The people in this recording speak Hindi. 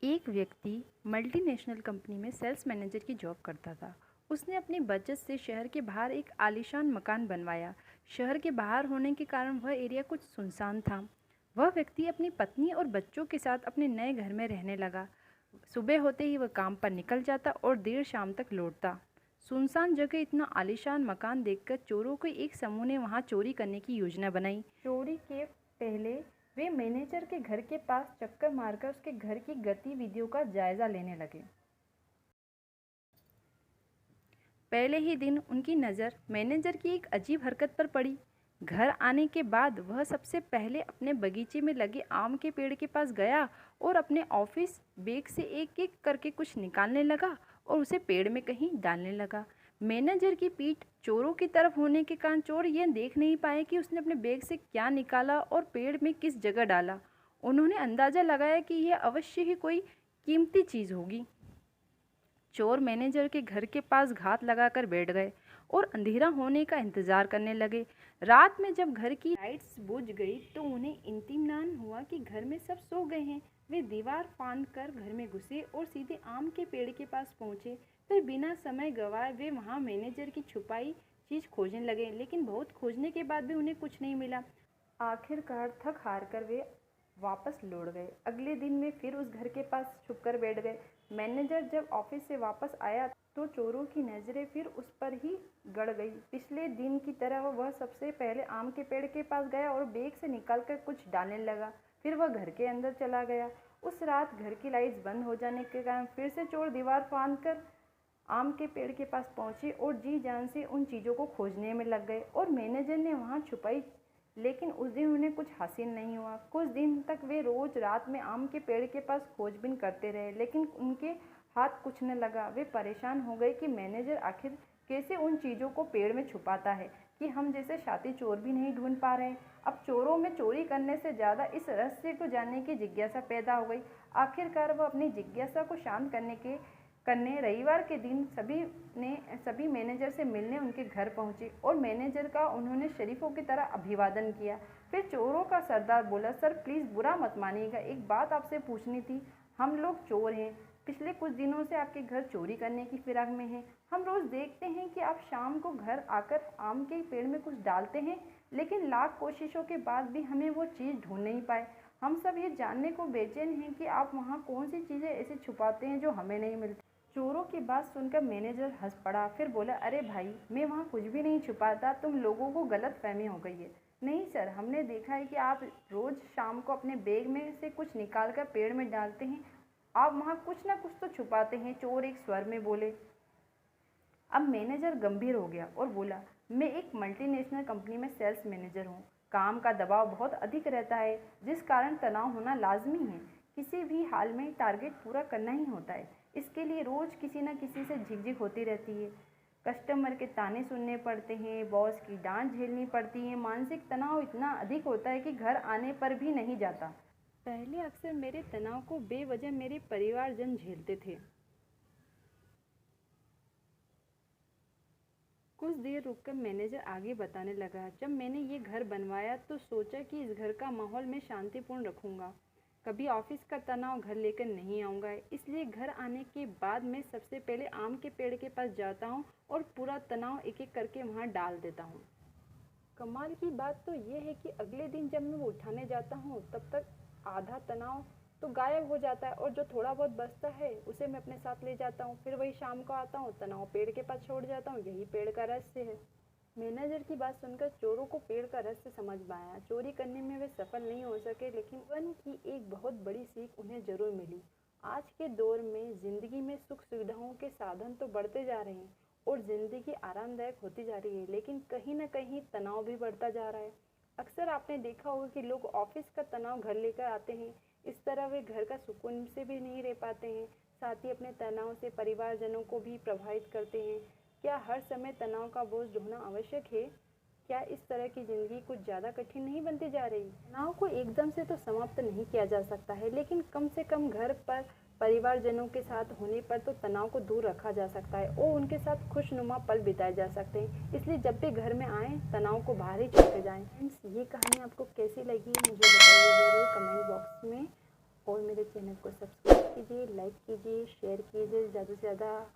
एक व्यक्ति मल्टीनेशनल कंपनी में सेल्स मैनेजर की जॉब करता था। उसने अपनी बचत से शहर के बाहर एक आलीशान मकान बनवाया। शहर के बाहर होने के कारण वह एरिया कुछ सुनसान था। वह व्यक्ति अपनी पत्नी और बच्चों के साथ अपने नए घर में रहने लगा। सुबह होते ही वह काम पर निकल जाता और देर शाम तक लौटता। सुनसान जगह इतना आलीशान मकान देखकर चोरों के एक समूह ने वहां चोरी करने की योजना बनाई। चोरी के पहले वे मैनेजर के घर के पास चक्कर मारकर उसके घर की गतिविधियों का जायजा लेने लगे। पहले ही दिन उनकी नज़र मैनेजर की एक अजीब हरकत पर पड़ी। घर आने के बाद वह सबसे पहले अपने बगीचे में लगे आम के पेड़ के पास गया और अपने ऑफिस बैग से एक एक करके कुछ निकालने लगा और उसे पेड़ में कहीं डालने लगा। मैनेजर की पीठ चोरों की तरफ होने के कारण चोर यह देख नहीं पाए कि उसने अपने बैग से क्या निकाला और पेड़ में किस जगह डाला। उन्होंने अंदाज़ा लगाया कि यह अवश्य ही कोई कीमती चीज़ होगी। चोर मैनेजर के घर के पास घात लगाकर बैठ गए और अंधेरा होने का इंतजार करने लगे। रात में जब घर की लाइट्स बुझ गई तो उन्हें इत्मीनान हुआ कि घर में सब सो गए हैं। वे दीवार फांदकर घर में घुसे और सीधे आम के पेड़ के पास पहुंचे। फिर बिना समय गंवाए वे वहां मैनेजर की छुपाई चीज खोजने लगे, लेकिन बहुत खोजने के बाद भी उन्हें कुछ नहीं मिला। आखिरकार थक हार कर वे वापस लौट गए। अगले दिन में फिर उस घर के पास छुपकर बैठ गए। मैनेजर जब ऑफिस से वापस आया तो चोरों की नज़रें फिर उस पर ही गड़ गई। पिछले दिन की तरह वह सबसे पहले आम के पेड़ के पास गया और बैग से निकालकर कुछ डालने लगा। फिर वह घर के अंदर चला गया। उस रात घर की लाइट्स बंद हो जाने के कारण फिर से चोर दीवार फांदकर आम के पेड़ के पास पहुंचे और जी जान से उन चीज़ों को खोजने में लग गए और मैनेजर ने वहां छुपाई, लेकिन उस दिन उन्हें कुछ हासिल नहीं हुआ। कुछ दिन तक वे रोज रात में आम के पेड़ के पास खोजबीन करते रहे, लेकिन उनके हाथ कुछ न लगा। वे परेशान हो गए कि मैनेजर आखिर कैसे उन चीज़ों को पेड़ में छुपाता है कि हम जैसे शातिर चोर भी नहीं ढूंढ पा रहे। अब चोरों में चोरी करने से ज़्यादा इस रहस्य को जानने की जिज्ञासा पैदा हो गई। आखिरकार वह अपनी जिज्ञासा को शांत करने रविवार के दिन सभी मैनेजर से मिलने उनके घर पहुंचे और मैनेजर का उन्होंने शरीफों की तरह अभिवादन किया। फिर चोरों का सरदार बोला, सर प्लीज़ बुरा मत मानिएगा, एक बात आपसे पूछनी थी। हम लोग चोर हैं, पिछले कुछ दिनों से आपके घर चोरी करने की फिराक में हैं। हम रोज़ देखते हैं कि आप शाम को घर आकर आम के पेड़ में कुछ डालते हैं, लेकिन लाख कोशिशों के बाद भी हमें वो चीज़ ढूंढ नहीं पाए। हम सब ये जानने को बेचैन हैं कि आप वहाँ कौन सी चीज़ें ऐसे छुपाते हैं जो हमें नहीं मिलती। चोरों की बात सुनकर मैनेजर हंस पड़ा। फिर बोला, अरे भाई, मैं वहाँ कुछ भी नहीं छुपाता, तुम लोगों को गलत फहमी हो गई है। नहीं सर, हमने देखा है कि आप रोज़ शाम को अपने बैग में से कुछ निकाल कर पेड़ में डालते हैं। आप वहाँ कुछ ना कुछ तो छुपाते हैं, चोर एक स्वर में बोले। अब मैनेजर गंभीर हो गया और बोला, मैं एक मल्टीनेशनल कंपनी में सेल्स मैनेजर हूँ। काम का दबाव बहुत अधिक रहता है, जिस कारण तनाव होना लाजमी है। किसी भी हाल में टारगेट पूरा करना ही होता है। इसके लिए रोज़ किसी न किसी से झिकझिक होती रहती है। कस्टमर के ताने सुनने पड़ते हैं, बॉस की डांट झेलनी पड़ती है। मानसिक तनाव इतना अधिक होता है कि घर आने पर भी नहीं जाता। पहले अक्सर मेरे तनाव को बेवजह मेरे परिवारजन झेलते थे। कुछ देर रुककर मैनेजर आगे बताने लगा, जब मैंने ये घर बनवाया तो सोचा कि इस घर का माहौल मैं शांतिपूर्ण रखूँगा। कभी ऑफिस का तनाव घर लेकर नहीं आऊँगा, इसलिए घर आने के बाद मैं सबसे पहले आम के पेड़ के पास जाता हूँ और पूरा तनाव एक एक करके वहाँ डाल देता हूँ। कमाल की बात तो ये है कि अगले दिन जब मैं वो उठाने जाता हूँ तब तक आधा तनाव तो गायब हो जाता है और जो थोड़ा बहुत बचता है उसे मैं अपने साथ ले जाता हूँ। फिर वही शाम को आता हूँ, तनाव पेड़ के पास छोड़ जाता हूँ। यही पेड़ का रहस्य है। मैनेजर की बात सुनकर चोरों को पेड़ का रहस्य समझ में आया। चोरी करने में वे सफल नहीं हो सके, लेकिन जीवन की एक बहुत बड़ी सीख उन्हें जरूर मिली। आज के दौर में जिंदगी में सुख सुविधाओं के साधन तो बढ़ते जा रहे हैं और ज़िंदगी आरामदायक होती जा रही है, लेकिन कहीं ना कहीं तनाव भी बढ़ता जा रहा है। अक्सर आपने देखा होगा कि लोग ऑफिस का तनाव घर लेकर आते हैं। इस तरह वे घर का सुकून से भी नहीं रह पाते हैं, साथ ही अपने तनाव से परिवारजनों को भी प्रभावित करते हैं। क्या हर समय तनाव का बोझ ढोना आवश्यक है? क्या इस तरह की ज़िंदगी कुछ ज़्यादा कठिन नहीं बनती जा रही? तनाव को एकदम से तो समाप्त नहीं किया जा सकता है, लेकिन कम से कम घर पर परिवारजनों के साथ होने पर तो तनाव को दूर रखा जा सकता है और उनके साथ खुशनुमा पल बिताए जा सकते हैं। इसलिए जब भी घर में आएँ, तनाव को बाहर ही छोड़ते जाएँ। फ्रेंड्स, ये कहानी आपको कैसी लगी मुझे बताइए ज़रूर कमेंट बॉक्स में। और मेरे चैनल को सब्सक्राइब कीजिए, लाइक कीजिए, शेयर कीजिए ज़्यादा से ज़्यादा।